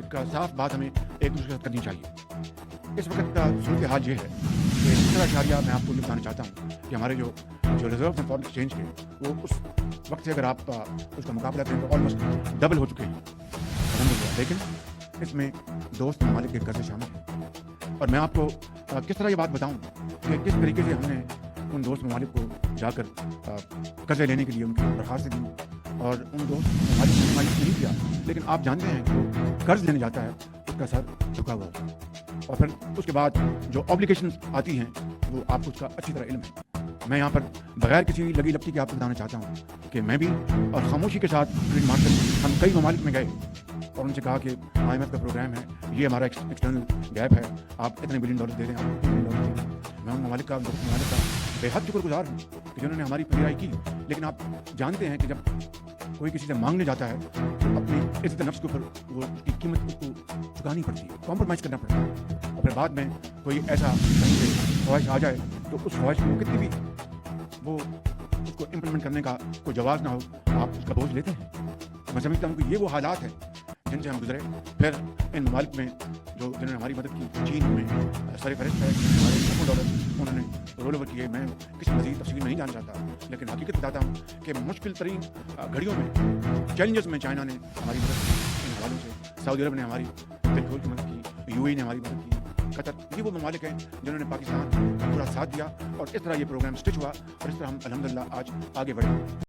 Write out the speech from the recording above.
ایک صاف بات ہمیں ایک دوسرے کے ساتھ کرنی چاہیے۔ اس وقت صورت حال یہ ہے کہ 17 میں آپ کو بتانا چاہتا ہوں کہ ہمارے جو ریزروز ہیں فارن ایکسچینج کے، وہ اس وقت سے اگر آپ اس کا مقابلہ کریں تو آلموسٹ ڈبل ہو چکے ہیں الحمدللہ، لیکن اس میں دوست ممالک کے قرضے شامل ہیں۔ اور میں آپ کو کس طرح یہ بات بتاؤں کہ کس طریقے سے ہم نے ان دوست ممالک کو جا کر قرضے لینے کے لیے ان کی درخواستیں دیں، اور ان دوست ممالک نے ہماری نہیں کیا، لیکن آپ جانتے ہیں کہ جو قرض لینے جاتا ہے اس کا سر جھکا ہوا ہوتا ہے، اور پھر اس کے بعد جو آبلیگیشنز آتی ہیں وہ آپ کو اس کا اچھی طرح علم ہے۔ میں یہاں پر بغیر کسی لگی لپٹی کے آپ کو بتانا چاہتا ہوں کہ میں بھی اور خاموشی کے ساتھ ہم کئی ممالک میں گئے اور ان سے کہا کہ IMF کا پروگرام ہے، یہ ہمارا ایکسٹرنل گیپ ہے، آپ اتنے $1 بلین دے دیں، آپ $1 بلین دے دیں۔ میں ان ممالک کا بے حد شکر گزار ہوں کہ جنہوں نے ہماری پذیرائی کی، لیکن آپ جانتے ہیں کہ جب کوئی کسی سے مانگنے جاتا ہے تو اپنی عزت نفس کے اوپر وہ اس کی قیمت اس کو چکانی پڑتی ہے، کمپرومائز کرنا پڑتا ہے، اور پھر بعد میں کوئی ایسا کہیں سے خواہش آ جائے تو اس خواہش کو کتنی بھی وہ اس کو امپلیمنٹ کرنے کا کوئی جواز نہ ہو، آپ اس کا بوجھ لیتے ہیں۔ میں سمجھتا ہوں کہ یہ وہ حالات ہیں جن سے ہم گزرے۔ پھر ان ممالک میں جنہوں نے ہماری مدد کی، چین میں سر فہرست ہے ہمارے $1 انہوں نے رول اوور کیے۔ میں کسی مزید تفصیل میں نہیں جانا چاہتا، لیکن حقیقت بتاتا ہوں کہ مشکل ترین گھڑیوں میں، چیلنجز میں چائنا نے ہماری مدد کی ان حوالوں سے، سعودی عرب نے ہماری دل کھول کی مدد کی، UAE نے ہماری مدد کی، قطر، یہ وہ ممالک ہیں جنہوں نے پاکستان کا پورا ساتھ دیا، اور اس طرح یہ پروگرام اسٹچ ہوا، اور اس طرح ہم الحمدللہ آج آگے بڑھے۔